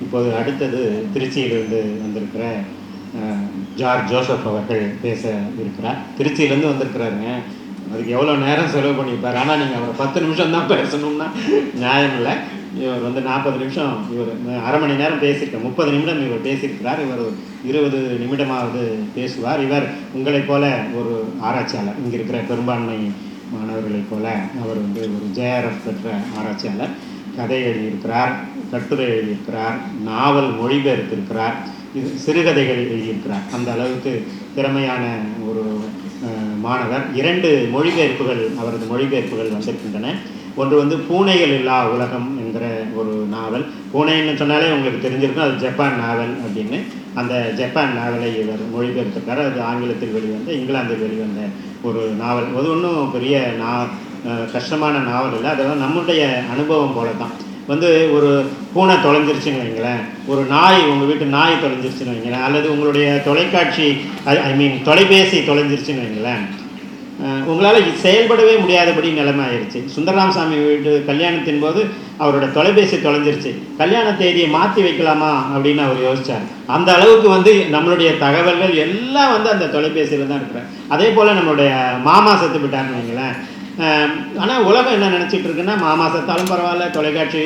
இப்போது அடுத்தது திருச்சியிலிருந்து வந்திருக்கிற ஜார்ஜ் ஜோசப் அவர்கள் பேச இருக்கிறார். திருச்சியிலேருந்து வந்திருக்கிறாருங்க. அதுக்கு எவ்வளோ நேரம் செலவு பண்ணியிருப்பார். ஆனால் நீங்கள் அவரை 10 நிமிஷம் தான் பேசணும்னா நியாயம் இல்லை. இவர் 40 நிமிஷம், இவர் அரை மணி நேரம் பேசியிருக்கார். 30 நிமிடம் இவர் பேசியிருக்கிறார். இவர் 20 நிமிடமாவது பேசுவார். இவர் உங்களைப் போல ஒரு ஆராய்ச்சியாளர். இங்கே இருக்கிற பெரும்பான்மை மாணவர்களைப் போல அவர் ஒரு ஜேஆர்எஃப் பெற்ற ஆராய்ச்சியாளர். கதை எழுதியிருக்கிறார், கட்டுரை எழுதியிருக்கிறார், நாவல் மொழிபெயர்த்திருக்கிறார், சிறுகதைகள் எழுதியிருக்கிறார். அந்த அளவுக்கு திறமையான ஒரு மாணவர். 2 மொழிபெயர்ப்புகள், அவரது மொழிபெயர்ப்புகள் வந்திருக்கின்றன. ஒன்று பூனைகள் இல்லா உலகம் என்கிற ஒரு நாவல். பூனைன்னு சொன்னாலே உங்களுக்கு தெரிஞ்சிருக்கும், அது ஜப்பான் நாவல் அப்படின்னு. அந்த ஜப்பான் நாவலை இவர் மொழிபெயர்த்திருக்கார். அது ஆங்கிலத்தில் வெளிவந்த, இங்கிலாந்தில் வெளிவந்த ஒரு நாவல். அது ஒன்றும் பெரிய கஷ்டமான நாவல் இல்லை. அதெல்லாம் நம்முடைய அனுபவம் போல தான். ஒரு பூனை தொலைஞ்சிருச்சுன்னு வைங்களேன், ஒரு நாய், உங்கள் வீட்டு நாய் தொலைஞ்சிருச்சுன்னு வைங்களேன், அல்லது உங்களுடைய தொலைக்காட்சி தொலைபேசி தொலைஞ்சிருச்சுன்னு வைங்களேன், உங்களால் செயல்படவே முடியாதபடி நிலைமை ஆயிடுச்சு. சுந்தரராமசாமி வீட்டு கல்யாணத்தின் போது அவரோட தொலைபேசி தொலைஞ்சிருச்சு. கல்யாண தேதியை மாற்றி வைக்கலாமா அப்படின்னு அவர் யோசித்தார். அந்த அளவுக்கு நம்மளுடைய தகவல்கள் எல்லாம் அந்த தொலைபேசியில் தான் இருக்கிறேன். அதே போல் நம்மளுடைய மாமா செத்து விட்டார்னு வைங்களேன். ஆனால் உலகம் என்ன நினச்சிட்டு இருக்குன்னா, மாமா செத்தாலும் பரவாயில்ல, தொலைக்காட்சி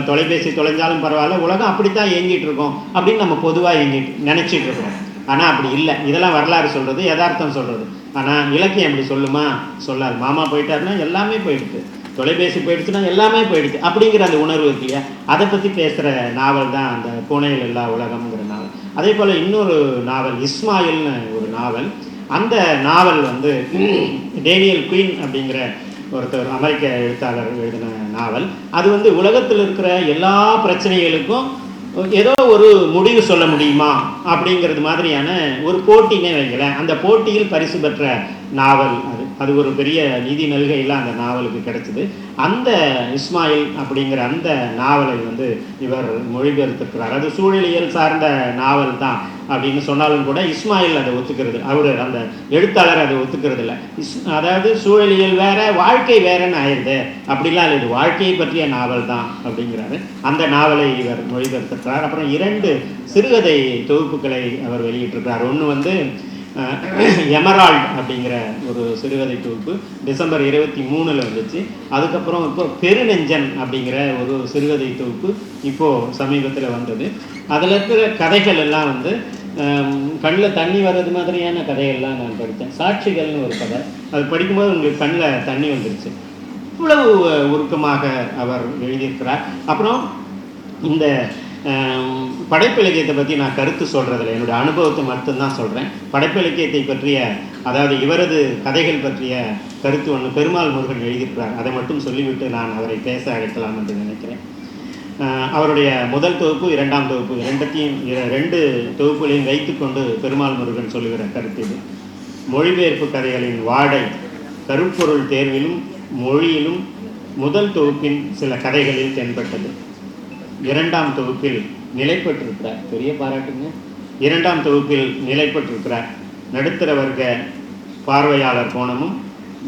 தொலைபேசி தொலைஞ்சாலும் பரவாயில்ல, உலகம் அப்படித்தான் இயங்கிட்டு இருக்கோம் அப்படின்னு நம்ம பொதுவாக நினச்சிட்டு இருக்கிறோம். ஆனால் அப்படி இல்லை. இதெல்லாம் வரலாறு சொல்கிறது, யதார்த்தம் சொல்கிறது. ஆனால் இலக்கியம் எப்படி சொல்லுமா? சொல்லாது. மாமா போயிட்டாருன்னா எல்லாமே போயிடுச்சு, தொலைபேசி போயிடுச்சுன்னா எல்லாமே போயிடுச்சு அப்படிங்கிற அந்த உணர்வு இருக்கு இல்லையா? அதை பற்றி பேசுகிற நாவல் தான் அந்த பூனைகள் இல்லா உலகம்ங்கிற நாவல். அதே போல் இன்னொரு நாவல் இஸ்மாயில்னு ஒரு நாவல். அந்த நாவல் டேனியல் குயின் அப்படிங்கிற ஒருத்தர் அமெரிக்க எழுத்தாளர் எழுதின நாவல். அது உலகத்தில் இருக்கிற எல்லா பிரச்சனைகளுக்கும் ஏதோ ஒரு முடிவு சொல்ல முடியுமா அப்படிங்கிறது மாதிரியான ஒரு போட்டினே வைங்களேன். அந்த போட்டியில் பரிசு பெற்ற நாவல் அது ஒரு பெரிய நிதி நல்கையெல்லாம் அந்த நாவலுக்கு கிடைச்சிது. அந்த இஸ்மாயில் அப்படிங்கிற அந்த நாவலை இவர் மொழிபெயர்த்திருக்கிறார். அது சூழலியல் சார்ந்த நாவல் தான் அப்படின்னு சொன்னாலும் கூட இஸ்மாயில் அதை ஒத்துக்கிறது, அவர் அந்த எழுத்தாளர் அதை ஒத்துக்கிறது இல்லை. அதாவது சூழலியல் வேற, வாழ்க்கை வேறன்னு ஆயிடுது, அப்படிலாம் இல்லை, இது வாழ்க்கையை பற்றிய நாவல் தான் அப்படிங்கிறாரு. அந்த நாவலை இவர் மொழிபெயர்த்திருக்கிறார். அப்புறம் 2 சிறுகதை தொகுப்புகளை அவர் வெளியிட்டிருக்கிறார். ஒன்று எமரால்ட் அப்படிங்கிற ஒரு சிறுகதை தொகுப்பு டிசம்பர் 23 வந்துச்சு. அதுக்கப்புறம் இப்போ பெருநெஞ்சன் அப்படிங்கிற ஒரு சிறுகதை தொகுப்பு இப்போது சமீபத்தில் வந்தது. அதில் இருக்கிற கதைகள் எல்லாம் கண்ணில் தண்ணி வர்றது மாதிரியான கதைகள்லாம் நான் படித்தேன். சாட்சிகள்னு ஒரு கதை, அது படிக்கும்போது உங்களுக்கு கண்ணில் தண்ணி வந்துருச்சு. இவ்வளவு உருக்கமாக அவர் எழுதியிருக்கிறார். அப்புறம் இந்த படைப்பிலக்கியத்தை பற்றி நான் கருத்து சொல்கிறதில்ல, என்னுடைய அனுபவத்தை மட்டும்தான் சொல்கிறேன். படைப்பிலக்கியத்தை பற்றிய, அதாவது இவரது கதைகள் பற்றிய கருத்து ஒன்று பெருமாள் முருகன் எழுதியிருக்கிறார். அதை மட்டும் சொல்லிவிட்டு நான் அவரை பேச அழைக்கலாம் என்று நினைக்கிறேன். அவருடைய முதல் தொகுப்பு, 2ஆம் தொகுப்பு, 2 தொகுப்புகளையும் வைத்துக்கொண்டு பெருமாள் முருகன் சொல்லுகிற கருத்து இது. மொழிபெயர்ப்பு கதைகளின் வாடை கருப்பொருள் தேர்விலும் மொழியிலும் முதல் தொகுப்பின் சில கதைகளில் தென்பட்டது. 2ஆம் தொகுப்பில் நிலை பெற்றிருக்கிறார். பெரிய பாராட்டுங்க. 2ஆம் தொகுப்பில் நிலை பெற்றிருக்கிறார். நடுத்தர வர்க்க பார்வையாளர் கோணமும்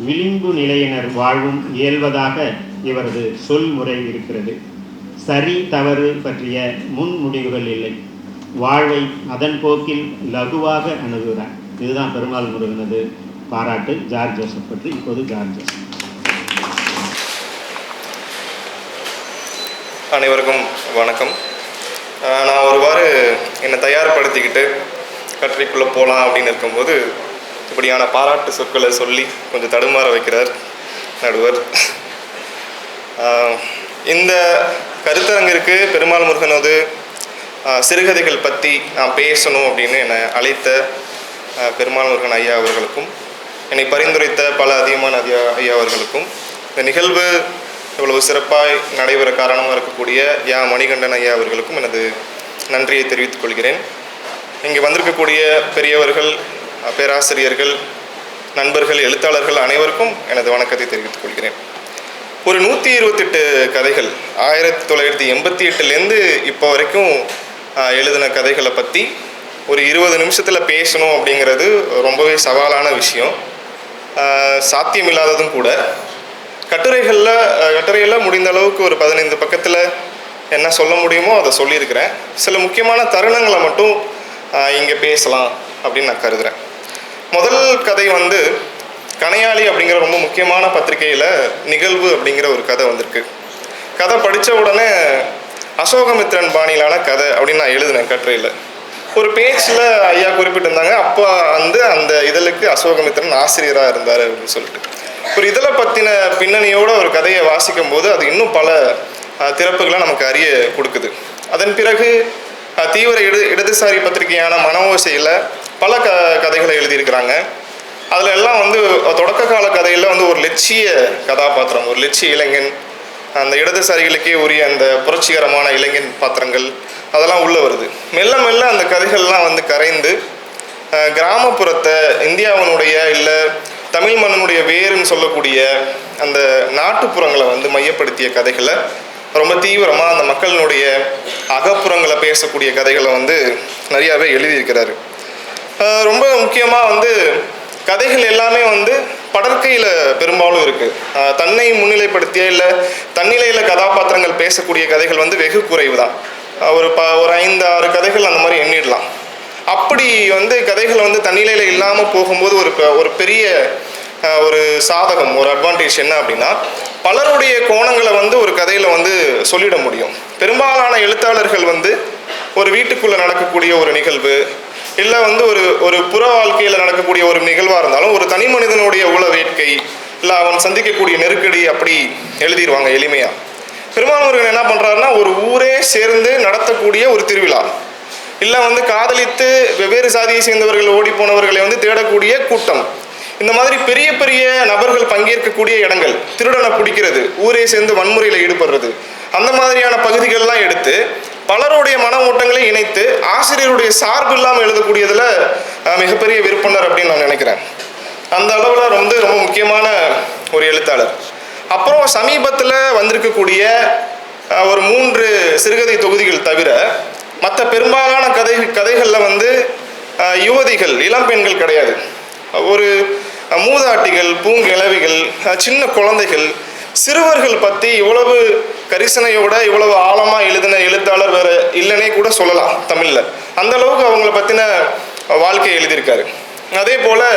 விளிம்பு நிலையினர் வாழ்வும் இயல்வதாக இவரது சொல்முறை இருக்கிறது. சரி தவறு பற்றிய முன் முடிவுகள் இல்லை. வாழ்வை அதன் போக்கில் லகுவாக அணுகுகிறார். இதுதான் பெருமாள் முருகனது பாராட்டு ஜார்ஜ் ஜோசப் பற்றி. இப்போது ஜார்ஜ் ஜோசப். அனைவருக்கும் வணக்கம். நான் ஒருவாறு என்னை தயார்படுத்திக்கிட்டு கட்டுரைக்குள்ளே போகலாம் அப்படின்னு இருக்கும்போது இப்படியான பாராட்டு சொற்களை சொல்லி கொஞ்சம் தடுமாற வைக்கிறார் நடுவர். இந்த கருத்தரங்கிற்கு பெருமாள் முருகனது சிறுகதைகள் பற்றி நான் பேசணும் அப்படின்னு என்னை அழைத்த பெருமாள் முருகன் ஐயா அவர்களுக்கும், என்னை பரிந்துரைத்த பல அதிகமான ஐயா அவர்களுக்கும், இந்த நிகழ்வு இவ்வளவு சிறப்பாக நடைபெற காரணமாக இருக்கக்கூடிய மணிகண்டன் ஐயா அவர்களுக்கும் எனது நன்றியை தெரிவித்துக் கொள்கிறேன். இங்கே வந்திருக்கக்கூடிய பெரியவர்கள், பேராசிரியர்கள், நண்பர்கள், எழுத்தாளர்கள் அனைவருக்கும் எனது வணக்கத்தை தெரிவித்துக் கொள்கிறேன். ஒரு 128 கதைகள் 1988லேருந்து இப்போ வரைக்கும் எழுதின கதைகளை பற்றி ஒரு 20 நிமிஷத்தில் பேசணும் அப்படிங்கிறது ரொம்பவே சவாலான விஷயம், சாத்தியமில்லாததும் கூட. கட்டுரையில் முடிந்த அளவுக்கு ஒரு 15 பக்கத்தில் என்ன சொல்ல முடியுமோ அதை சொல்லியிருக்கிறேன். சில முக்கியமான தருணங்களை மட்டும் இங்கே பேசலாம் அப்படின்னு நான் கருதுகிறேன். முதல் கதை வந்து கணையாளி அப்படிங்கிற ரொம்ப முக்கியமான பத்திரிகையில் நிகழ்வு அப்படிங்கிற ஒரு கதை வந்திருக்கு. கதை படித்த உடனே அசோகமித்ரன் பாணியிலான கதை அப்படின்னு நான் எழுதினேன் கட்டுரையில். ஒரு பேச்சில் ஐயா குறிப்பிட்டிருந்தாங்க, அப்போ வந்து அந்த இதழுக்கு அசோகமித்ரன் ஆசிரியராக இருந்தார் அப்படின்னு சொல்லிட்டு. ஒரு இதழை பற்றின பின்னணியோட ஒரு கதையை வாசிக்கும் போது அது இன்னும் பல திறப்புகளை நமக்கு அறிய கொடுக்குது. அதன் பிறகு தீவிர இடதுசாரி பத்திரிகையான மனவோசையில் பல கதைகளை எழுதியிருக்கிறாங்க. அதில் எல்லாம் வந்து தொடக்க கால கதையில் வந்து ஒரு லட்சிய கதாபாத்திரம், ஒரு லட்சிய இளைஞன், அந்த இடதுசாரிகளுக்கே உரிய அந்த புரட்சிகரமான இளைஞன் பாத்திரங்கள் அதெல்லாம் உள்ளே வருது. மெல்ல மெல்ல அந்த கதைகள்லாம் வந்து கரைந்து கிராமப்புறத்தை இந்தியாவினுடைய இல்லை தமிழ் மண்ணினுடைய வேருன்னு சொல்லக்கூடிய அந்த நாட்டுப்புறங்களை வந்து மையப்படுத்திய கதைகளை ரொம்ப தீவிரமாக அந்த மக்களினுடைய அகப்புறங்களை பேசக்கூடிய கதைகளை வந்து நிறையாவே எழுதியிருக்கிறாரு. ரொம்ப முக்கியமாக வந்து கதைகள் எல்லாமே வந்து படற்கையில் பெரும்பாலும் இருக்குது. தன்னை முன்னிலைப்படுத்திய இல்லை தன்னிலையில் கதாபாத்திரங்கள் பேசக்கூடிய கதைகள் வந்து வெகு குறைவு தான். ஒரு 5-6 கதைகள் அந்த மாதிரி எண்ணிடலாம். அப்படி வந்து கதைகள் வந்து தன்னிலையில் இல்லாமல் போகும்போது ஒரு பெரிய ஒரு சாதகம், ஒரு அட்வான்டேஜ் என்ன அப்படின்னா, பலருடைய கோணங்களை வந்து ஒரு கதையில் வந்து சொல்லிட முடியும். பெரும்பாலான எழுத்தாளர்கள் வந்து ஒரு வீட்டுக்குள்ளே நடக்கக்கூடிய ஒரு நிகழ்வு இல்லை வந்து ஒரு புற வாழ்க்கையில் நடக்கக்கூடிய ஒரு நிகழ்வாக இருந்தாலும் ஒரு தனி மனிதனுடைய உள வேட்கை இல்லை அவன் சந்திக்கக்கூடிய நெருக்கடி அப்படி எழுதிடுவாங்க எளிமையாக. பெருமானவர்கள் என்ன பண்ணுறாருன்னா, ஒரு ஊரே சேர்ந்து நடத்தக்கூடிய ஒரு திருவிழா இல்லை வந்து காதலித்து வெவ்வேறு சாதியை சேர்ந்தவர்கள் ஓடி போனவர்களை வந்து தேடக்கூடிய கூட்டம், இந்த மாதிரி பெரிய பெரிய நபர்கள் பங்கேற்கக்கூடிய இடங்கள், திருடனை பிடிக்கிறது, ஊரே சேர்ந்து வன்முறையில் ஈடுபடுறது, அந்த மாதிரியான பகுதிகள்லாம் எடுத்து பலருடைய மன ஓட்டங்களை இணைத்து ஆசிரியருடைய சார்பு இல்லாமல் எழுதக்கூடியதில் மிகப்பெரிய விருப்பனர் அப்படின்னு நான் நினைக்கிறேன். அந்த அளவில் ரொம்ப முக்கியமான ஒரு எழுத்தாளர். அப்புறம் சமீபத்தில் வந்திருக்கக்கூடிய ஒரு 3 சிறுகதை தொகுதிகள் தவிர மற்ற பெரும்பாலான கதைகளில் வந்து யுவதிகள், இளம் பெண்கள் கிடையாது. ஒரு மூதாட்டிகள், பூங்கிழவிகள், சின்ன குழந்தைகள், சிறுவர்கள் பற்றி இவ்வளவு கரிசனையோட இவ்வளவு ஆழமாக எழுதின எழுத்தாளர் வேறு இல்லைன்னே கூட சொல்லலாம் தமிழில். அந்த அளவுக்கு அவங்கள பற்றின வாழ்க்கையை எழுதியிருக்காரு. அதே போல்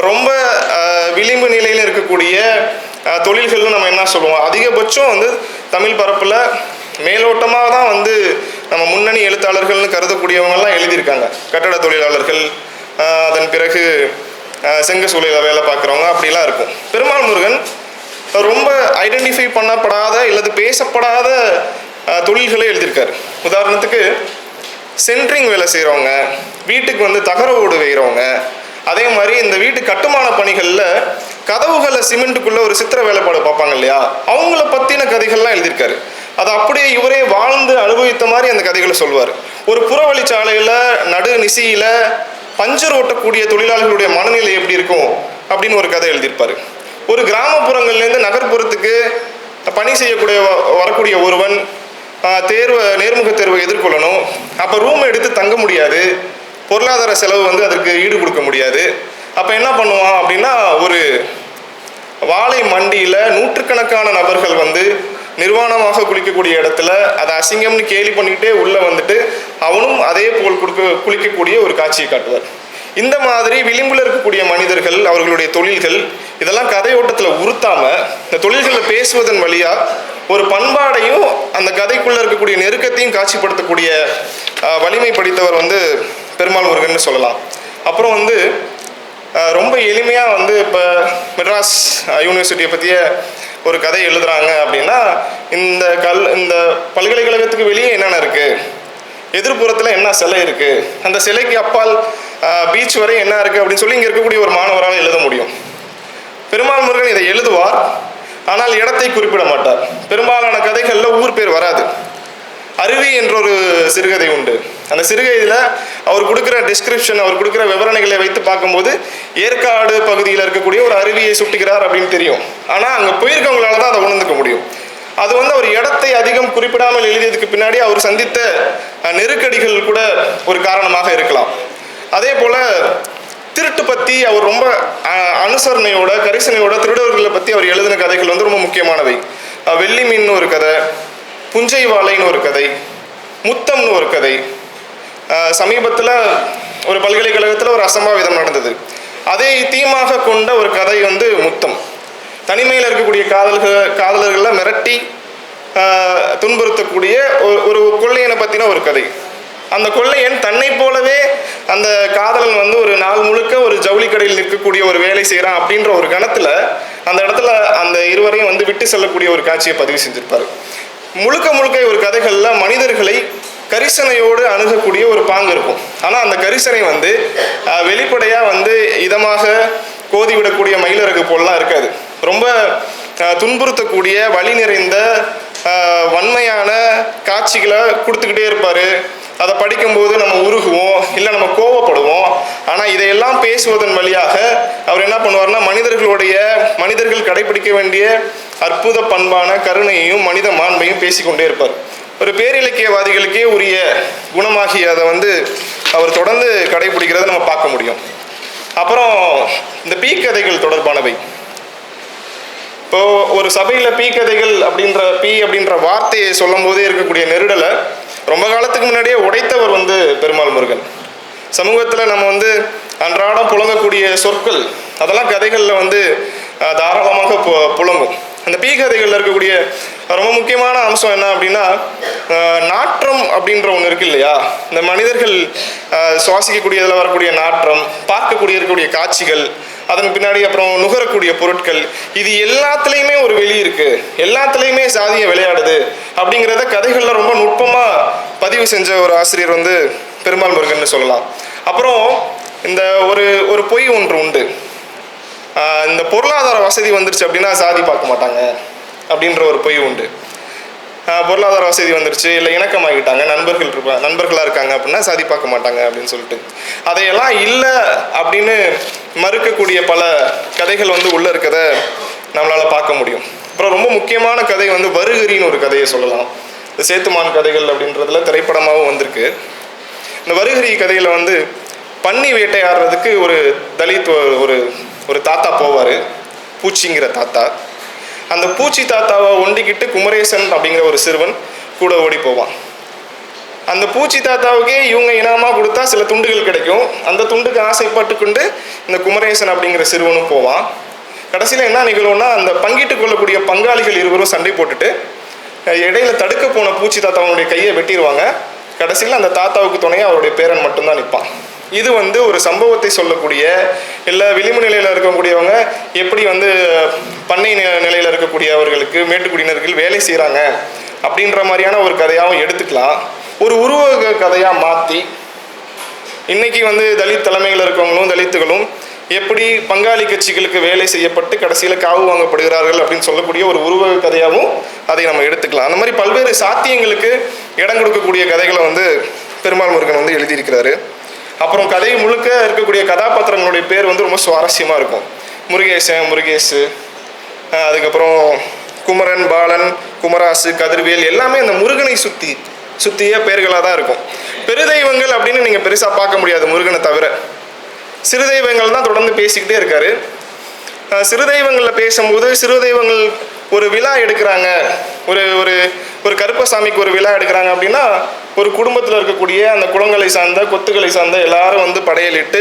ரொம்ப விளிம்பு நிலையில் இருக்கக்கூடிய தொழில்கள்னு நம்ம என்ன சொல்லுவோம், அதிகபட்சம் வந்து தமிழ் பரப்பில் மேலோட்டமாக தான் வந்து நம்ம முன்னணி எழுத்தாளர்கள்னு கருதக்கூடியவங்கெல்லாம் எழுதியிருக்காங்க. கட்டட தொழிலாளர்கள், அதன் பிறகு செங்க சூழலில் வேலை பார்க்குறவங்க அப்படிலாம் இருக்கும். பெருமாள் முருகன் ரொம்ப ஐடென்டிஃபை பண்ணப்படாத இல்லது பேசப்படாத தொழில்களை எழுதியிருக்காரு. உதாரணத்துக்கு சென்ட்ரிங் வேலை செய்கிறவங்க, வீட்டுக்கு வந்து தகர ஓடு வைக்கிறவங்க, அதே மாதிரி இந்த வீட்டு கட்டுமான பணிகளில் கதவுகளை சிமெண்ட்டுக்குள்ளே ஒரு சித்திர வேலைப்பாடு பார்ப்பாங்க இல்லையா, அவங்கள பற்றின கதைகள்லாம் எழுதியிருக்காரு. அது அப்படியே இவரே வாழ்ந்து அனுபவித்த மாதிரி அந்த கதைகளை சொல்வார். ஒரு புறவழிச்சாலையில் நடு நிசியில் பஞ்சர் ஓட்டக்கூடிய தொழிலாளர்களுடைய மனநிலை எப்படி இருக்கும் அப்படின்னு ஒரு கதை எழுதியிருப்பார். ஒரு கிராமப்புறங்கள்லேருந்து நகர்ப்புறத்துக்கு பணி செய்யக்கூடிய வரக்கூடிய ஒருவன் நேர்முக தேர்வை எதிர்கொள்ளணும். அப்போ ரூம் எடுத்து தங்க முடியாது, பொருளாதார செலவு வந்து அதற்கு ஈடு கொடுக்க முடியாது. அப்போ என்ன பண்ணுவான் அப்படின்னா, ஒரு வாழை மண்டியில் நூற்றுக்கணக்கான நபர்கள் வந்து நிர்வாணமாக குளிக்கக்கூடிய இடத்துல அதை அசிங்கம்னு கேலி பண்ணிக்கிட்டே உள்ளே வந்துட்டு அவனும் அதே போல் குளிக்கக்கூடிய ஒரு காட்சியை காட்டுவார். இந்த மாதிரி விளிம்பில் இருக்கக்கூடிய மனிதர்கள், அவர்களுடைய தொழில்கள், இதெல்லாம் கதையோட்டத்தில் உறுத்தாமல் இந்த தொழில்களில் பேசுவதன் வழியாக ஒரு பண்பாடையும் அந்த கதைக்குள்ளே இருக்கக்கூடிய நெருக்கத்தையும் காட்சிப்படுத்தக்கூடிய வலிமை படித்தவர் வந்து பெருமாள் முருகன் சொல்லலாம். அப்புறம் வந்து ரொம்ப எளிமையாக வந்து இப்போ மெட்ராஸ் யூனிவர்சிட்டியை பற்றிய ஒரு கதை எழுதுகிறாங்க அப்படின்னா, இந்த பல்கலைக்கழகத்துக்கு வெளியே என்னென்ன இருக்குது, எதிர்ப்புறத்தில் என்ன சிலை இருக்குது, அந்த சிலைக்கு அப்பால் பீச் வரை என்ன இருக்குது அப்படின்னு சொல்லி இங்கே இருக்கக்கூடிய ஒரு மாணவரால் எழுத முடியும். பெருமாள் முருகன் இதை எழுதுவார், ஆனால் இடத்தை குறிப்பிட மாட்டார். பெரும்பாலான கதைகளில் ஊர் பேர் வராது. அருவி என்ற ஒரு சிறுகதை உண்டு. அந்த சிறுகதையில் அவர் கொடுக்குற டிஸ்கிரிப்ஷன், அவர் கொடுக்குற விவரணைகளை வைத்து பார்க்கும்போது ஏற்காடு பகுதியில் இருக்கக்கூடிய ஒரு அருவியை சுட்டுகிறார் அப்படின்னு தெரியும். ஆனால் அங்கே போயிருக்கவங்களால தான் அதை உணர்ந்துக்க முடியும். அது வந்து அவர் இடத்தை அதிகம் குறிப்பிடாமல் எழுதியதுக்கு பின்னாடி அவர் சந்தித்த நெருக்கடிகள் கூட ஒரு காரணமாக இருக்கலாம். அதே போல் திருட்டு பற்றி அவர் ரொம்ப அனுசரணையோட கரிசனையோட திருடர்களை பற்றி அவர் எழுதின கதைகள் வந்து ரொம்ப முக்கியமானவை. வெள்ளி மீன் ஒரு கதை, புஞ்சை வாழைன்னு ஒரு கதை, முத்தம்னு ஒரு கதை. சமீபத்தில் ஒரு பல்கலைக்கழகத்தில் ஒரு அசம்பாவிதம் நடந்தது. அதை தீமாக கொண்ட ஒரு கதை வந்து முத்தம். தனிமையில் இருக்கக்கூடிய காதலர்களை மிரட்டி துன்புறுத்தக்கூடிய ஒரு கொள்ளையனை பற்றின ஒரு கதை. அந்த கொள்ளையன் தன்னை போலவே அந்த காதலன் வந்து ஒரு நாள் முழுக்க ஒரு ஜவுளி கடையில் நிற்கக்கூடிய ஒரு வேலை செய்கிறான் அப்படின்ற ஒரு கணத்தில் அந்த இடத்துல அந்த இருவரையும் வந்து விட்டு செல்லக்கூடிய ஒரு காட்சியை பதிவு செஞ்சிருப்பார். முழுக்க முழுக்க ஒரு கதைகளில் மனிதர்களை கரிசனையோடு அணுகக்கூடிய ஒரு பாங்கு இருக்கும். ஆனால் அந்த கரிசனை வந்து வெளிப்படையாக வந்து இதமாக கோதிவிடக்கூடிய மயிலிறகு போலலாம் இருக்காது. ரொம்ப துன்புறுத்தக்கூடிய வலி நிறைந்த வன்மையான காட்சிகளை கொடுத்துக்கிட்டே இருப்பார். அதை படிக்கும்போது நம்ம உருகுவோம், இல்லை நம்ம கோவப்படுவோம். ஆனால் இதையெல்லாம் பேசுவதன் வழியாக அவர் என்ன பண்ணுவார்னா மனிதர்கள் கடைபிடிக்க வேண்டிய அற்புத பண்பான கருணையையும் மனித மாண்பையும் பேசிக்கொண்டே இருப்பார். ஒரு பேரிலக்கியவாதிகளுக்கே உரிய குணமாகி அதை வந்து அவர் தொடர்ந்து கடைபிடிக்கிறத நம்ம பார்க்க முடியும். அப்புறம் இந்த பீக்கதைகள் தொடர்பானவை. இப்போ ஒரு சபையில் பீக்கதைகள் அப்படின்ற வார்த்தையை சொல்லும் போதே இருக்கக்கூடிய நெருடலை ரொம்ப காலத்துக்கு முன்னாடியே உடைத்தவர் வந்து பெருமாள் முருகன். சமூகத்தில் நம்ம வந்து அன்றாடம் புழங்கக்கூடிய சொற்கள் அதெல்லாம் கதைகளில் வந்து தாராளமாக புழங்கும். அந்த பீக்கதைகளில் இருக்கக்கூடிய ரொம்ப முக்கியமான அம்சம் என்ன அப்படின்னா, நாற்றம் அப்படின்ற ஒன்று இருக்கு இல்லையா? இந்த மனிதர்கள் சுவாசிக்கக்கூடியதில் வரக்கூடிய நாற்றம், இருக்கக்கூடிய காட்சிகள், அதன் பின்னாடி அப்புறம் நுகரக்கூடிய பொருட்கள், இது எல்லாத்துலேயுமே ஒரு வெளி இருக்கு, எல்லாத்துலேயுமே சாதிய விளையாடுது அப்படிங்கிறத கதைகளில் ரொம்ப நுட்பமாக பதிவு செஞ்ச ஒரு ஆசிரியர் வந்து பெருமாள் முருகன் சொல்லலாம். அப்புறம் இந்த ஒரு பொய் ஒன்று உண்டு. இந்த பொருளாதார வசதி வந்துருச்சு அப்படின்னா சாதி பார்க்க மாட்டாங்க அப்படின்ற ஒரு பொய் உண்டு. பொருளாதார வசதி வந்துருச்சு, இல்லை இணக்கமாகிட்டாங்க, நண்பர்களாக இருக்காங்க அப்படின்னா சாதி பார்க்க மாட்டாங்க அப்படின்னு சொல்லிட்டு அதையெல்லாம் இல்லை அப்படின்னு மறுக்கக்கூடிய பல கதைகள் வந்து உள்ளே இருக்கதை நம்மளால் பார்க்க முடியும். அப்புறம் ரொம்ப முக்கியமான கதை வந்து வருகரின்னு ஒரு கதையை சொல்லலாம். இந்த சேத்துமான் கதைகள் அப்படின்றதுல திரைப்படமாகவும் வந்திருக்கு. இந்த வருகரி கதையில் வந்து பன்னி வேட்டையாடுறதுக்கு ஒரு தலித் ஒரு தாத்தா போவார், பூச்சிங்கிற தாத்தா. அந்த பூச்சி தாத்தாவை ஒண்டிக்கிட்டு குமரேசன் அப்படிங்கிற ஒரு சிறுவன் கூட ஓடி போவான். அந்த பூச்சி தாத்தாவுக்கே இவங்க இனாமாக கொடுத்தா சில துண்டுகள் கிடைக்கும். அந்த துண்டுக்கு ஆசைப்பட்டு கொண்டு இந்த குமரேசன் அப்படிங்கிற சிறுவனும் போவான். கடைசியில் என்ன நிகழும்னா, அந்த பங்கிட்டு கொள்ளக்கூடிய பங்காளிகள் இருவரும் சண்டை போட்டுட்டு இடையில தடுக்க போன பூச்சி தாத்தாவுடைய கையை வெட்டிடுவாங்க. கடைசியில் அந்த தாத்தாவுக்கு துணையாக அவருடைய பேரன் மட்டும்தான் நிற்பான். இது வந்து ஒரு சம்பவத்தை சொல்லக்கூடிய, இல்லை விளிம்பு நிலையில் இருக்கக்கூடியவங்க எப்படி வந்து பண்ணை நிலையில் இருக்கக்கூடியவர்களுக்கு மேட்டுக்குடியினர்கள் வேலை செய்கிறாங்க அப்படின்ற மாதிரியான ஒரு கதையாகவும் எடுத்துக்கலாம். ஒரு உருவக கதையாக மாற்றி இன்னைக்கு வந்து தலித் தலைமையில் இருக்கவங்களும் தலித்துகளும் எப்படி பங்காளி கட்சிகளுக்கு வேலை செய்யப்பட்டு கடைசியில் காவு வாங்கப்படுகிறார்கள் அப்படின்னு சொல்லக்கூடிய ஒரு உருவக கதையாகவும் அதை நம்ம எடுத்துக்கலாம். அந்த மாதிரி பல்வேறு சாத்தியங்களுக்கு இடம் கொடுக்கக்கூடிய கதைகளை வந்து பெருமாள் முருகன் வந்து எழுதியிருக்கிறாரு. அப்புறம் கதை முழுக்க இருக்கக்கூடிய கதாபாத்திரங்களுடைய பேர் வந்து ரொம்ப சுவாரஸ்யமாக இருக்கும். முருகேசு, அதுக்கப்புறம் குமரன், பாலன், குமராசு, கதிர்வேல், எல்லாமே அந்த முருகனை சுற்றிய பெயர்களாக தான் இருக்கும். பெருதெய்வங்கள் அப்படின்னு நீங்கள் பெருசாக பார்க்க முடியாது முருகனை தவிர. சிறு தெய்வங்கள் தான் தொடர்ந்து பேசிக்கிட்டே இருக்காரு. சிறு தெய்வங்களில் பேசும்போது சிறு தெய்வங்கள் ஒரு விழா எடுக்கிறாங்க, ஒரு கருப்பசாமிக்கு ஒரு விழா எடுக்கிறாங்க அப்படின்னா ஒரு குடும்பத்தில் இருக்கக்கூடிய அந்த குளங்களை சார்ந்த கொத்துக்களை சார்ந்த எல்லாரும் வந்து படையலிட்டு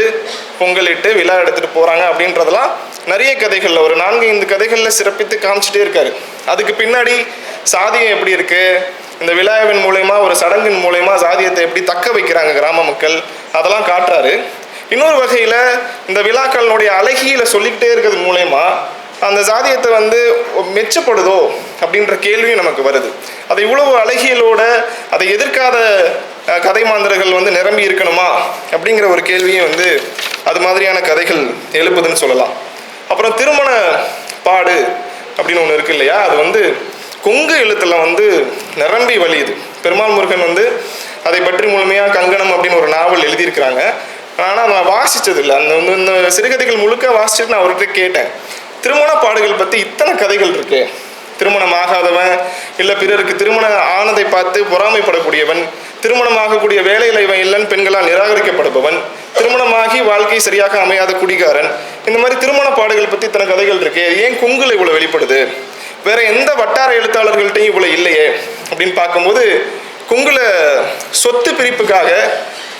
பொங்கலிட்டு விழா எடுத்துகிட்டு போகிறாங்க அப்படின்றதெல்லாம் நிறைய கதைகளில் ஒரு 4-5 கதைகளில் சிறப்பித்து காமிச்சிட்டே இருக்காரு. அதுக்கு பின்னாடி சாதியம் எப்படி இருக்குது, இந்த விழாவின் மூலயமா ஒரு சடங்கின் மூலயமா சாதியத்தை எப்படி தக்க வைக்கிறாங்க கிராம மக்கள், அதெல்லாம் காட்டுறாரு. இன்னொரு வகையில் இந்த விழாக்களுடைய அழகியில சொல்லிக்கிட்டே இருக்கிறது மூலயமா அந்த சாதியத்தை வந்து மெச்சப்படுதோ அப்படின்ற கேள்வியும் நமக்கு வருது. அதை இவ்வளவு அழகியலோட அதை எதிர்க்காத கதை மாந்தர்கள் வந்து நிரம்பி இருக்கணுமா அப்படிங்கிற ஒரு கேள்வியும் வந்து அது மாதிரியான கதைகள் எழுப்புதுன்னு சொல்லலாம். அப்புறம் திருமண பாடு அப்படின்னு ஒன்று இருக்கு இல்லையா, அது வந்து கொங்கு எழுத்துல வந்து நிரம்பி வழியுது. பெருமாள் முருகன் வந்து அதை பற்றி முழுமையாக கங்கணம் அப்படின்னு ஒரு நாவல் எழுதியிருக்கிறாங்க. ஆனால் நான் வாசித்தது இல்லை. இந்த சிறுகதைகள் முழுக்க வாசிச்சுட்டு நான் அவர்கிட்ட கேட்டேன், திருமண பாடுகள் பற்றி இத்தனை கதைகள் இருக்கு. திருமணம் ஆகாதவன், இல்லை பிறருக்கு திருமணம் ஆனதை பார்த்து பொறாமைப்படக்கூடியவன், திருமணமாகக்கூடிய வேலையில் இவன் இல்லைன்னு பெண்களால் நிராகரிக்கப்படுபவன், திருமணமாகி வாழ்க்கை சரியாக அமையாத குடிகாரன், இந்த மாதிரி திருமண பாடுகள் பற்றி இத்தனை கதைகள் இருக்கு. ஏன் கொங்குல இவ்வளோ வெளிப்படுது? வேற எந்த வட்டார எழுத்தாளர்கள்ட்டையும் இவ்வளோ இல்லையே அப்படின்னு பார்க்கும்போது கொங்குல சொத்து பிரிப்புக்காக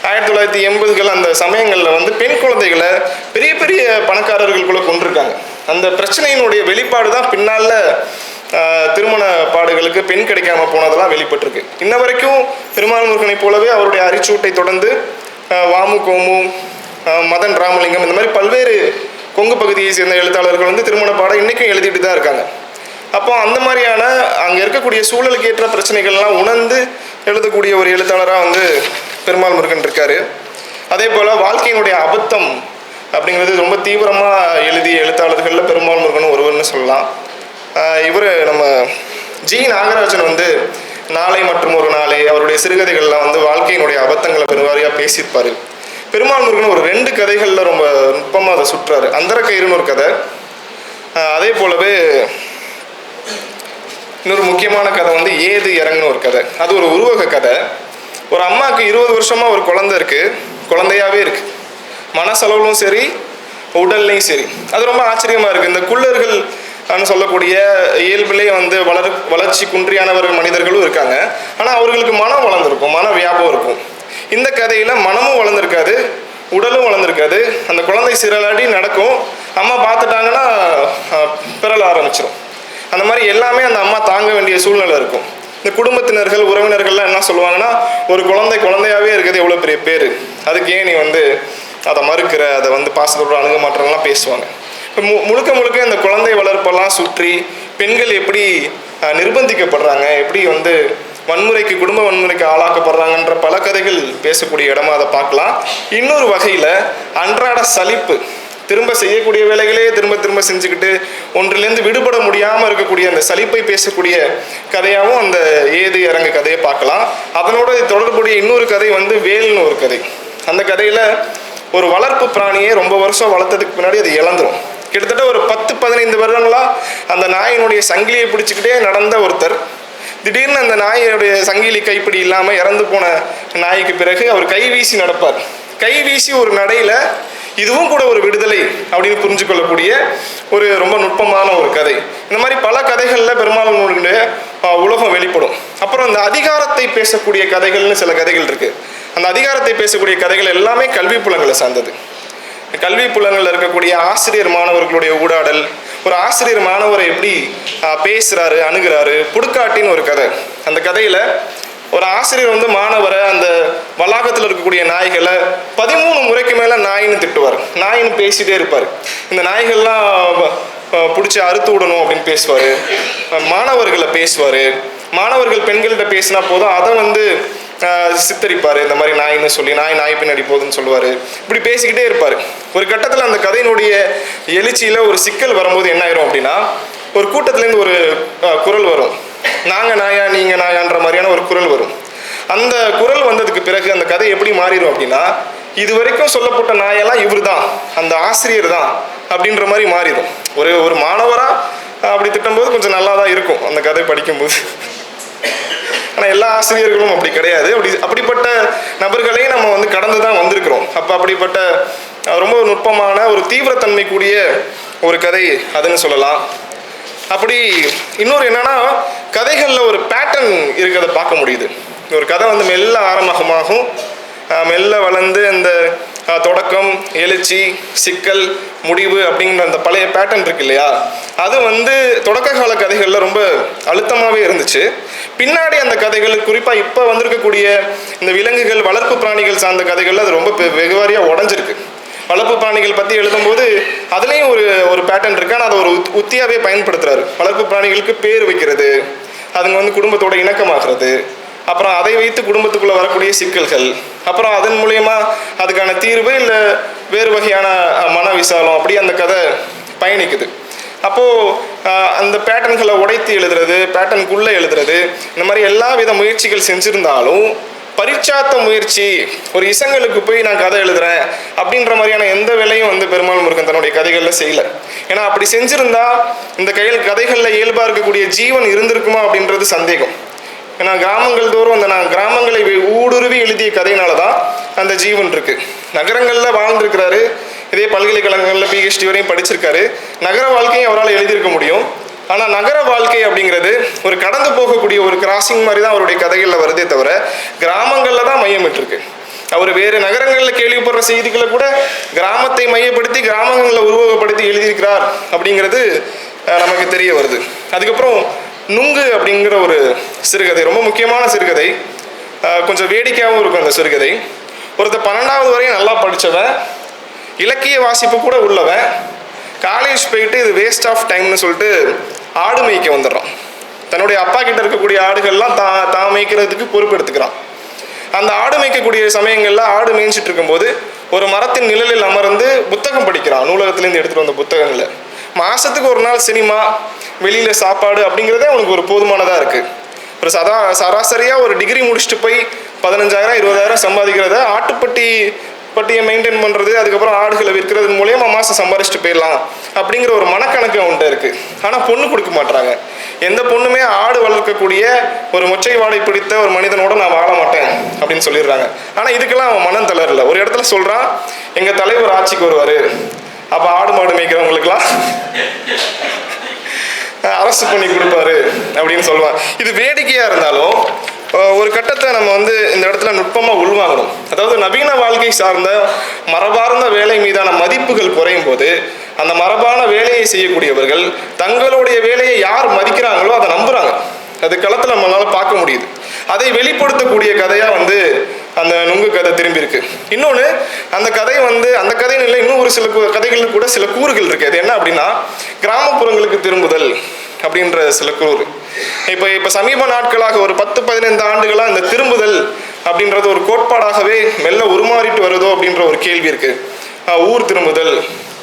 1980கள் அந்த சமயங்களில் வந்து பெண் குழந்தைகளை பெரிய பெரிய பணக்காரர்களுக்குள்ள கொண்டிருக்காங்க. அந்த பிரச்சனையினுடைய வெளிப்பாடு தான் பின்னால் திருமண பாடுகளுக்கு பெண் கிடைக்காம போனதெல்லாம் வெளிப்பட்டிருக்கு. இன்ன வரைக்கும் பெருமாள் முருகனை போலவே அவருடைய அரிச்சூட்டை தொடர்ந்து வாமு கோமு, மதன் ராமலிங்கம், இந்த மாதிரி பல்வேறு கொங்கு பகுதியை சேர்ந்த எழுத்தாளர்கள் வந்து திருமண பாடம் இன்றைக்கும் எழுதிட்டு தான் இருக்காங்க. அப்போ அந்த மாதிரியான அங்கே இருக்கக்கூடிய சூழலுக்கு ஏற்ற பிரச்சனைகள்லாம் உணர்ந்து எழுதக்கூடிய ஒரு எழுத்தாளராக வந்து பெருமாள் முருகன் இருக்கார். அதே போல் வாழ்க்கையினுடைய அபத்தம் அப்படிங்கிறது ரொம்ப தீவிரமாக எழுதிய எழுத்தாளர்களில் பெருமாள் முருகன் ஒருவர்னு சொல்லலாம். இவர் நம்ம ஜி நாகராஜன் வந்து நாளை மற்றும் ஒரு நாளை அவருடைய சிறுகதைகள்லாம் வந்து வாழ்க்கையினுடைய அபத்தங்களை பெருவாரியாக பேசியிருப்பார். பெருமாள் முருகன் ஒரு 2 கதைகளில் ரொம்ப நுட்பமாக அதை சுற்றுறாரு. அந்தரக்கயிறுன்னு ஒரு கதை, அதே போலவே இன்னொரு முக்கியமான கதை வந்து ஏது இறங்குன்னு ஒரு கதை. அது ஒரு உருவக கதை. ஒரு அம்மாவுக்கு 20 வருஷமாக ஒரு குழந்தை இருக்குது, குழந்தையாகவே இருக்குது, மனசளவிலும் சரி உடல்லையும் சரி. அது ரொம்ப ஆச்சரியமாக இருக்குது. இந்த குள்ளர்கள் சொல்லக்கூடிய இயல்பிலே வந்து வளர்ச்சி குன்றியானவர்கள் மனிதர்களும் இருக்காங்க. ஆனால் அவர்களுக்கு மனம் வளர்ந்துருக்கும், மன வியாபகம் இருக்கும். இந்த கதையில் மனமும் வளர்ந்துருக்காது, உடலும் வளர்ந்துருக்காது. அந்த குழந்தை சிறலாடி நடக்கும், அம்மா பார்த்துட்டாங்கன்னா பிறல ஆரம்பிச்சிடும். அந்த மாதிரி எல்லாமே அந்த அம்மா தாங்க வேண்டிய சூழ்நிலை இருக்கும். இந்த குடும்பத்தினர்கள் உறவினர்கள்லாம் என்ன சொல்லுவாங்கன்னா, ஒரு குழந்தையாகவே இருக்குது எவ்வளோ பெரிய பேர், அதுக்கு ஏன் நீ வந்து அதை மறுக்கிற, அதை வந்து பாசத்தோடு அணுக மாட்டேறலாம் பேசுவாங்க. இப்போ முழுக்க இந்த குழந்தை வளர்ப்பெல்லாம் சுற்றி பெண்கள் எப்படி நிர்பந்திக்கப்படுறாங்க, எப்படி வந்து வன்முறைக்கு குடும்ப வன்முறைக்கு ஆளாக்கப்படுறாங்கன்ற பல கதைகள் பேசக்கூடிய இடமா அதை பார்க்கலாம். இன்னொரு வகையில் அன்றாட சலிப்பு, திரும்ப செய்யக்கூடிய வேலைகளே திரும்ப செஞ்சுக்கிட்டு ஒன்றிலேருந்து விடுபட முடியாமல் இருக்கக்கூடிய அந்த சலிப்பை பேசக்கூடிய கதையாகவும் அந்த ஏது இறங்கு கதையை பார்க்கலாம். அதனோட தொடர்புடைய இன்னொரு கதை வந்து வேல்னு ஒரு கதை. அந்த கதையில் ஒரு வளர்ப்பு பிராணியை ரொம்ப வருஷம் வளர்த்ததுக்கு பின்னாடி அது இழந்துடும். கிட்டத்தட்ட ஒரு 10-15 வருடங்களாக அந்த நாயினுடைய சங்கிலியை பிடிச்சிக்கிட்டே நடந்த ஒருத்தர் திடீர்னு அந்த நாயினுடைய சங்கிலி கைப்பிடி இல்லாமல் இறந்து போன நாய்க்கு பிறகு அவர் கை வீசி நடப்பார். கை வீசி ஒரு நடையில் இதுவும் கூட ஒரு விடுதலை அப்படின்னு புரிஞ்சு கொள்ளக்கூடிய ஒரு ரொம்ப நுட்பமான ஒரு கதை. இந்த மாதிரி பல கதைகளில் பெருமாளுடைய உலகம் வெளிப்படும். அப்புறம் இந்த அதிகாரத்தை பேசக்கூடிய கதைகள்னு சில கதைகள் இருக்குது. அந்த அதிகாரத்தை பேசக்கூடிய கதைகள் எல்லாமே கல்வி புலங்களை சார்ந்தது. கல்வி புலங்களில் இருக்கக்கூடிய ஆசிரியர் மாணவர்களுடைய ஊடாடல், ஒரு ஆசிரியர் மாணவரை எப்படி பேசுகிறாரு அணுகிறாரு. புடுக்காட்டின்னு ஒரு கதை. அந்த கதையில் ஒரு ஆசிரியர் வந்து மாணவரை அந்த வளாகத்தில் இருக்கக்கூடிய நாய்களை 13 முறைக்கு மேலே நாயின்னு திட்டுவார், நாயின்னு பேசிகிட்டே இருப்பார். இந்த நாய்கள்லாம் பிடிச்சி அறுத்து விடணும் அப்படின்னு பேசுவார். மாணவர்களை பேசுவார். மாணவர்கள் பெண்கள்கிட்ட பேசினா போதும் அதை வந்து சித்தரிப்பார். இந்த மாதிரி நாயின்னு சொல்லி நாய் பின்னாடி போகுதுன்னு சொல்லுவார். இப்படி பேசிக்கிட்டே இருப்பார். ஒரு கட்டத்தில் அந்த கதையினுடைய எழுச்சியில் ஒரு சிக்கல் வரும்போது என்ன ஆயிரும் அப்படின்னா, ஒரு கூட்டத்துலேருந்து ஒரு குரல் வரும், நாங்கள் நாயா நீங்கள் நாயான்ற மாதிரியான ஒரு குரல் வரும். அந்த குரல் வந்ததுக்கு பிறகு அந்த கதை எப்படி மாறிடும் அப்படின்னா, இது வரைக்கும் சொல்லப்பட்ட நாயெல்லாம் இவர் தான், அந்த ஆசிரியர் தான் அப்படின்ற மாதிரி மாறிடும். ஒரு மாணவராக அப்படி திட்டும்போது கொஞ்சம் நல்லா தான் இருக்கும் அந்த கதை படிக்கும்போது. ஆனால் எல்லா ஆசிரியர்களும் அப்படி கிடையாது. அப்படிப்பட்ட நபர்களையும் நம்ம வந்து கடந்து தான் வந்திருக்கிறோம். அப்போ அப்படிப்பட்ட ரொம்ப நுட்பமான ஒரு தீவிரத்தன்மை கூடிய ஒரு கதை அதுன்னு சொல்லலாம். அப்படி இன்னொரு என்னன்னா, கதைகளில் ஒரு பேட்டர்ன் இருக்கிறத பார்க்க முடியுது. ஒரு கதை வந்து மெல்ல ஆரம்பமாகும், மெல்ல வளர்ந்து அந்த தொடக்கம், எழுச்சி, சிக்கல், முடிவு அப்படிங்கிற அந்த பழைய பேட்டர்ன் இருக்கு இல்லையா, அது வந்து தொடக்க கால கதைகளில் ரொம்ப அழுத்தமாகவே இருந்துச்சு. பின்னாடி அந்த கதைகள் குறிப்பாக இப்போ வந்திருக்கக்கூடிய இந்த விலங்குகள் வளர்ப்பு பிராணிகள் சார்ந்த கதைகளில் அது ரொம்ப வெகுவாரியாக உடஞ்சிருக்கு. வளர்ப்பு பிராணிகள் பற்றி எழுதும்போது அதுலேயும் ஒரு பேட்டர்ன் இருக்கு. ஆனால் அதை ஒரு உத்தியாகவே பயன்படுத்துகிறாரு. வளர்ப்பு பிராணிகளுக்கு பேர் வைக்கிறது, அதுங்க வந்து குடும்பத்தோட இணக்கமாகிறது, அப்புறம் அதை வைத்து குடும்பத்துக்குள்ளே வரக்கூடிய சிக்கல்கள், அப்புறம் அதன் மூலயமா அதுக்கான தீர்வு இல்லை வேறு வகையான மன விசாலம், அப்படி அந்த கதை பயணிக்குது. அப்போது அந்த பேட்டர்ன்களை உடைத்து எழுதுறது, பேட்டர்னுக்குள்ளே எழுதுறது, இந்த மாதிரி எல்லா வித முயற்சிகள் செஞ்சுருந்தாலும் பரிச்சாத்த முயற்சி, ஒரு இசங்களுக்கு போய் நான் கதை எழுதுறேன் அப்படின்ற மாதிரியான எந்த வேலையும் வந்து பெருமாள் முருகன் தன்னுடைய கதைகளில் செய்யலை. ஏன்னா அப்படி செஞ்சுருந்தா இந்த கதைகளில் இயல்பாக இருக்கக்கூடிய ஜீவன் இருந்திருக்குமா அப்படின்றது சந்தேகம். ஏன்னா கிராமங்கள் தோறும் நான் கிராமங்களை ஊடுருவி எழுதிய கதையினால தான் அந்த ஜீவன் இருக்குது. நகரங்களில் வாழ்ந்துருக்கிறாரு, இதே பல்கலைக்கழகங்களில் PhD வரையும் படிச்சிருக்காரு. நகர வாழ்க்கையும் அவரால் எழுதியிருக்க முடியும். ஆனால் நகர வாழ்க்கை அப்படிங்கிறது ஒரு கடந்து போகக்கூடிய ஒரு கிராசிங் மாதிரி தான் அவருடைய கதைகளில் வருதே தவிர கிராமங்களில் தான் மையமிட்டிருக்கு. அவர் வேறு நகரங்களில் கேள்விப்படுற செய்திகளை கூட கிராமத்தை மையப்படுத்தி கிராமங்களில் உருவகப்படுத்தி எழுதியிருக்கிறார் அப்படிங்கிறது நமக்கு தெரிய வருது. அதுக்கப்புறம் நுங்கு அப்படிங்கிற ஒரு சிறுகதை, ரொம்ப முக்கியமான சிறுகதை, கொஞ்சம் வேடிக்கையாகவும் இருக்கும் அந்த சிறுகதை. ஒருத்தர் 12வது வரையும் நல்லா படித்தவன், இலக்கிய வாசிப்பு கூட உள்ளவன், காலேஜ் போயிட்டு இது வேஸ்ட் ஆஃப் டைம்னு சொல்லிட்டு ஆடு மேய்க்க வந்துடுறான். தன்னுடைய அப்பா கிட்ட இருக்கக்கூடிய ஆடுகள்லாம் தான் மேய்க்கிறதுக்கு பொறுப்பு எடுத்துக்கிறான். அந்த ஆடு மேய்க்கக்கூடிய சமயங்களில் ஆடு மேய்ச்சிட்டு இருக்கும்போது ஒரு மரத்தின் நிழலில் அமர்ந்து புத்தகம் படிக்கிறான். நூலகத்திலேருந்து எடுத்துகிட்டு வந்த புத்தகங்களை. மாதத்துக்கு ஒரு நாள் சினிமா, வெளியில் சாப்பாடு அப்படிங்கிறதே அவனுக்கு ஒரு போதுமானதாக இருக்குது. ஒரு சராசரியாக ஒரு டிகிரி முடிச்சுட்டு போய் 15,000 20,000 சம்பாதிக்கிறத பட்டியை மெயின்டைன் பண்ணுறது, அதுக்கப்புறம் ஆடுகளை விற்கிறது மூலயமா மாதம் சம்பாதிச்சுட்டு போயிடலாம் அப்படிங்கிற ஒரு மனக்கணக்கு அவன்கிட்ட இருக்குது. ஆனால் பொண்ணு கொடுக்க மாட்டாங்க. எந்த பொண்ணுமே ஆடு வளர்க்கக்கூடிய ஒரு மொச்சை வாடை பிடித்த ஒரு மனிதனோட நான் வாழ மாட்டேன் அப்படின்னு சொல்லிடுறாங்க. ஆனால் இதுக்கெல்லாம் அவன் மனம் தளரல. ஒரு இடத்துல சொல்கிறான், எங்கள் தலைவர் ஆட்சிக்கு வருவார், அப்போ ஆடு மாடு மேய்க்கிறவங்களுக்கெல்லாம் அரசு பண்ணி கொடுப்பாரு அப்படின்னு சொல்லுவான். இது வேடிக்கையாக இருந்தாலும் ஒரு கட்டத்தை நம்ம இந்த இடத்துல நுட்பமாக உள்வாங்கணும். அதாவது நவீன வாழ்க்கை சார்ந்த மரபார்ந்த வேலை மீதான மதிப்புகள் குறையும் போது அந்த மரபான வேலையை செய்யக்கூடியவர்கள் தங்களுடைய வேலையை யார் மதிக்கிறாங்களோ அதை நம்புகிறாங்க. அது களத்தில் நம்மளால் பார்க்க முடியுது. அதை வெளிப்படுத்தக்கூடிய கதையாக அந்த நுங்கு கதை திரும்பி இருக்கு. இன்னொன்று, அந்த கதை அந்த கதைன்னு இல்லை, இன்னும் ஒரு சில கதைகள் கூட சில கூறுகள் இருக்குது. அது என்ன அப்படின்னா, கிராமப்புறங்களுக்கு திரும்புதல் அப்படின்ற சில கூறு. இப்போ சமீப நாட்களாக ஒரு 10-15 ஆண்டுகளாக இந்த திரும்புதல் அப்படின்றது ஒரு கோட்பாடாகவே மெல்ல உருமாறிட்டு வருதோ அப்படின்ற ஒரு கேள்வி இருக்குது. ஊர் திரும்புதல்,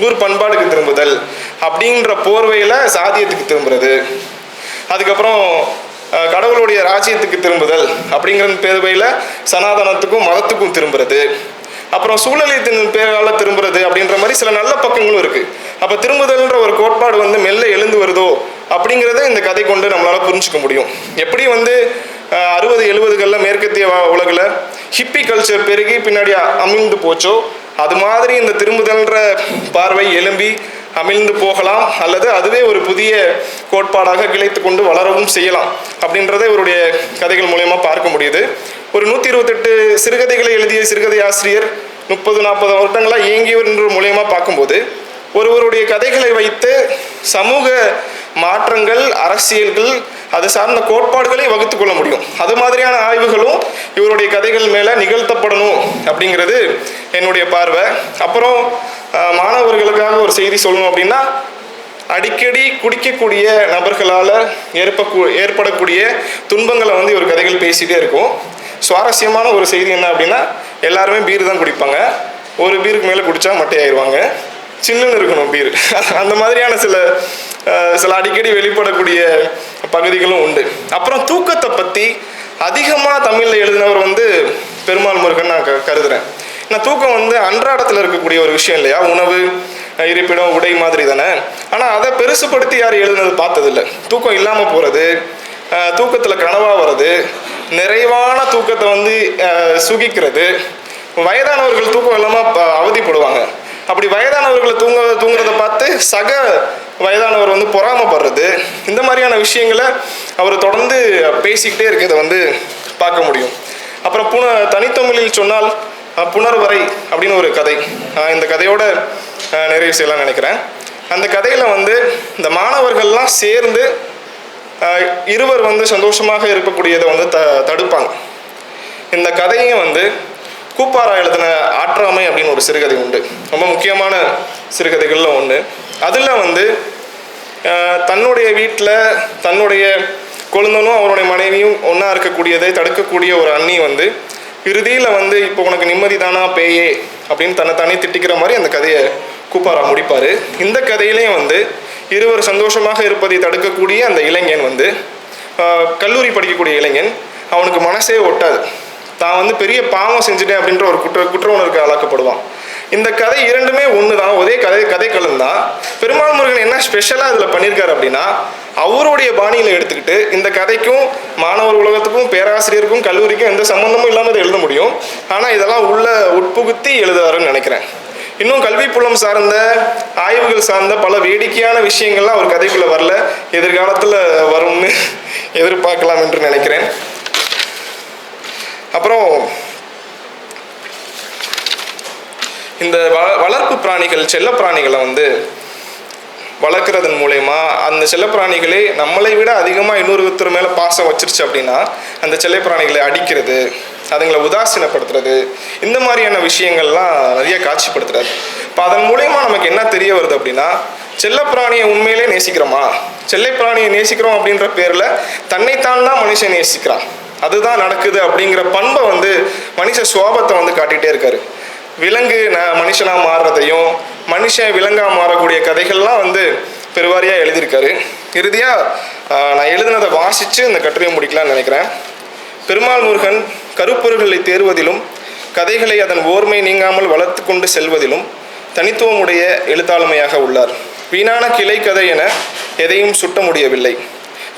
ஊர் பண்பாடுக்கு திரும்புதல் அப்படின்ற போர்வையில் சாதியத்துக்கு திரும்புறது, அதுக்கப்புறம் கடவுளுடைய ராஜ்யத்துக்கு திரும்புதல் அப்படிங்கிற பேர்வையில் சனாதனத்துக்கும் மதத்துக்கும் திரும்புறது, அப்புறம் சூழலியத்தின் பேரால் திரும்புறது அப்படின்ற மாதிரி சில நல்ல பக்கங்களும் இருக்குது. அப்போ திரும்புதல்ன்ற ஒரு கோட்பாடு மெல்ல எழுந்து வருதோ அப்படிங்கிறத இந்த கதை கொண்டு நம்மளால் புரிஞ்சுக்க முடியும். எப்படி 60-70களில் மேற்கத்திய உலகில் ஹிப்பி கல்ச்சர் பெருகி பின்னாடி அமிழ்ந்து போச்சோ, அது மாதிரி இந்த திரும்புதல்ன்ற பார்வை எழும்பி அமிழ்ந்து போகலாம், அல்லது அதுவே ஒரு புதிய கோட்பாடாக கிளைத்து கொண்டு வளரவும் செய்யலாம் அப்படின்றத இவருடைய கதைகள் மூலயமா பார்க்க முடியுது. ஒரு 128 சிறுகதைகளை எழுதிய சிறுகதை ஆசிரியர் 30-40 வருடங்களாக இயங்கியவர் என்ற மூலயமா பார்க்கும்போது ஒருவருடைய கதைகளை வைத்து சமூக மாற்றங்கள், அரசியல்கள், அது சார்ந்த கோட்பாடுகளை வகுத்து கொள்ள முடியும். அது மாதிரியான ஆய்வுகளும் இவருடைய கதைகள் மேலே நிகழ்த்தப்படணும் அப்படிங்கிறது என்னுடைய பார்வை. அப்புறம் மாணவர்களுக்காக ஒரு செய்தி சொல்லணும் அப்படின்னா, அடிக்கடி குடிக்கக்கூடிய நபர்களால் ஏற்படக்கூடிய துன்பங்களை இவர் கதைகள் பேசிகிட்டே இருக்கும். சுவாரஸ்யமான ஒரு செய்தி என்ன அப்படின்னா, எல்லாருமே பீர் தான் குடிப்பாங்க. ஒரு பீருக்கு மேலே குடித்தா மட்டையாயிருவாங்க. சில்லுன்னு இருக்கணும் பீர். அந்த மாதிரியான சில அடிக்கடி வெளிப்படக்கூடிய பகுதிகளும் உண்டு. அப்புறம் தூக்கத்தை பற்றி அதிகமாக தமிழில் எழுதினவர் பெருமாள் முருகன் நான் கருதுகிறேன். ஏன்னா தூக்கம் அன்றாடத்தில் இருக்கக்கூடிய ஒரு விஷயம் இல்லையா, உணவு, இருப்பிடம், உடை மாதிரி தானே. ஆனால் அதை பெருசுப்படுத்தி யார் எழுதுனது பார்த்ததில்லை. தூக்கம் இல்லாமல் போகிறது, தூக்கத்தில் கனவாக வர்றது, நிறைவான தூக்கத்தை சுகிக்கிறது, வயதானவர்கள் தூக்கம் இல்லாமல் அவதிப்படுவாங்க. அப்படி வயதானவர்களை தூங்குறதை பார்த்து சக வயதானவர் பொறாமப்படுறது, இந்த மாதிரியான விஷயங்களை அவர் தொடர்ந்து பேசிக்கிட்டே இருக்கிறத பார்க்க முடியும். அப்புறம் தனித்தமிழில் சொன்னால் புணர்வரை அப்படின்னு ஒரு கதை, இந்த கதையோட நிறைவு செய்யலாம்னு நினைக்கிறேன். அந்த கதையில் இந்த மாணவர்கள்லாம் சேர்ந்து இருவர் சந்தோஷமாக இருக்கக்கூடியதை தடுப்பாங்க. இந்த கதையும் கூப்பாரா எழுதின ஆற்றாமை அப்படின்னு ஒரு சிறுகதை உண்டு. ரொம்ப முக்கியமான சிறுகதைகளில் ஒன்று. அதில் தன்னுடைய வீட்டில் தன்னுடைய கொழுந்தனும் அவருடைய மனைவியும் ஒன்றா இருக்கக்கூடியதை தடுக்கக்கூடிய ஒரு அண்ணி இறுதியில் இப்போ உனக்கு நிம்மதி தானா பேயே அப்படின்னு தன்னை திட்டிக்கிற மாதிரி அந்த கதையை கூப்பாரா முடிப்பார். இந்த கதையிலையும் இருவர் சந்தோஷமாக இருப்பதை தடுக்கக்கூடிய அந்த இளைஞன் கல்லூரி படிக்கக்கூடிய இளைஞன், அவனுக்கு மனசே ஒட்டாது. தான் பெரிய பாவம் செஞ்சுட்டேன் அப்படின்ற ஒரு குற்ற உணர்வுக்கு ஆளாக்கப்படுவான். இந்த கதை இரண்டுமே ஒன்று தான், ஒரே கதைக்களம் தான். பெருமாள் முருகன் என்ன ஸ்பெஷலாக இதில் பண்ணியிருக்காரு அப்படின்னா, அவருடைய பாணியில் எடுத்துக்கிட்டு இந்த கதைக்கும் மாணவர் உலகத்துக்கும் பேராசிரியருக்கும் கல்லூரிக்கும் எந்த சம்மந்தமும் இல்லாமல் இதை எழுத முடியும். ஆனால் இதெல்லாம் உட்புகுத்தி எழுதுவாருன்னு நினைக்கிறேன். இன்னும் கல்வி புலம் சார்ந்த ஆய்வுகள் சார்ந்த பல வேடிக்கையான விஷயங்கள்லாம் ஒரு கதைக்குள்ளே வரல. எதிர்காலத்தில் வரும்னு எதிர்பார்க்கலாம் என்று நினைக்கிறேன். அப்புறம் இந்த வளர்ப்பு பிராணிகள், செல்ல பிராணிகளை வளர்க்குறதன் மூலயமா அந்த செல்லப்பிராணிகளே நம்மளை விட அதிகமாக இன்னொருத்தர் மேலே பாசம் வச்சிருச்சு அப்படின்னா அந்த செல்லப்பிராணிகளை அடிக்கிறது, அதுங்களை உதாசீனப்படுத்துறது, இந்த மாதிரியான விஷயங்கள்லாம் நிறைய காட்சிப்படுத்துறாரு. இப்போ அதன் மூலயமா நமக்கு என்ன தெரிய வருது அப்படின்னா, செல்லப்பிராணியை உண்மையிலே நேசிக்கிறோமா? செல்லப்பிராணியை நேசிக்கிறோம் அப்படின்ற பேரில் தன்னைத்தான் தான் மனுஷன் நேசிக்கிறான், அதுதான் நடக்குது அப்படிங்கிற பண்பை மனுஷ சுவாபத்தை காட்டிகிட்டே இருக்காரு. விலங்கு மனுஷனாக மாறுறதையும் மனுஷன் விலங்காக மாறக்கூடிய கதைகள்லாம் பெருவாரியாக எழுதியிருக்காரு. இறுதியாக நான் எழுதினதை வாசித்து இந்த கட்டுரையை முடிக்கலாம்னு நினைக்கிறேன். பெருமாள் முருகன் கருப்பொருள்களை தேர்வதிலும் கதைகளை அதன் ஓர்மை நீங்காமல் வளர்த்து கொண்டு செல்வதிலும் தனித்துவமுடைய எழுத்தாளுமையாக உள்ளார். வீணான கிளை கதை என எதையும் சுட்ட முடியவில்லை.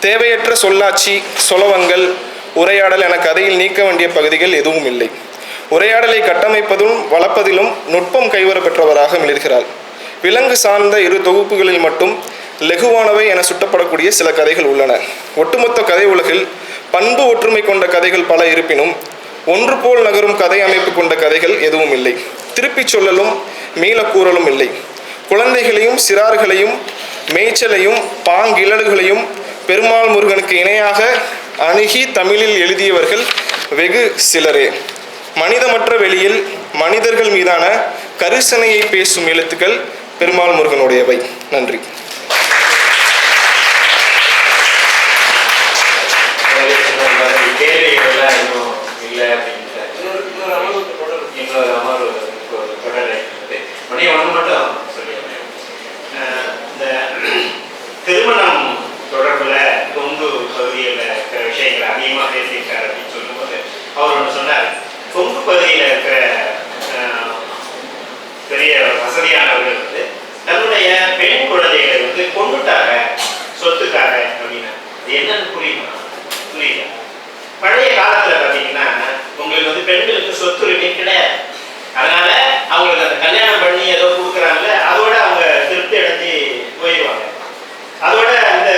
தேவையற்ற சொல்லாட்சி, சொலவங்கள், உரையாடல் என கதையில் நீக்க வேண்டிய பகுதிகள் எதுவும் இல்லை. உரையாடலை கட்டமைப்பதும் வளர்ப்பதிலும் நுட்பம் கைவர பெற்றவராக மிளிர்கிறார். விலங்கு சார்ந்த 2 தொகுப்புகளில் மட்டும் லெகுவானவை என சுட்டப்படக்கூடிய சில கதைகள் உள்ளன. ஒட்டுமொத்த கதை உலகில் பண்பு ஒற்றுமை கொண்ட கதைகள் பல இருப்பினும் ஒன்று போல் நகரும் கதை அமைப்பு கொண்ட கதைகள் எதுவும் இல்லை. திருப்பிச் சொல்லலும் மீளக்கூறலும் இல்லை. குழந்தைகளையும் சிறார்களையும் மேய்ச்சலையும் பாங்கிழல்களையும் பெருமாள் முருகனுக்கு இணையாக அணுகி தமிழில் எழுதியவர்கள் வெகு சிலரே. மனிதமற்ற வெளியில் மனிதர்கள் மீதான கரிசனையை பேசும் எழுத்துக்கள் பெருமாள் முருகனுடையவை. நன்றி. திருமணம் தொடர்புல கொங்கு பகுதியில் இருக்கிற விஷயங்களை அதிகமாக பேசியிருக்காரு அப்படின்னு சொல்லும்போது அவர் ஒன்று சொன்னார். கொங்கு பகுதியில் இருக்கிற பெரிய வசதியானவர்கள் தன்னுடைய பெண் குழந்தைகளை கொண்டுட்டாங்க சொத்துக்காக அப்படின்னா அது என்னன்னு புரியல. பழைய காலத்துல பார்த்தீங்கன்னா உங்களுக்கு பெண்களுக்கு சொத்துரிமை கிடையாது. அதனால அவங்களுக்கு அந்த கல்யாணம் பண்ணி ஏதோ கொடுக்குறாங்கல்ல, அதோட அவங்க திருப்தி அடைஞ்சு போயிடுவாங்க. அதோட அந்த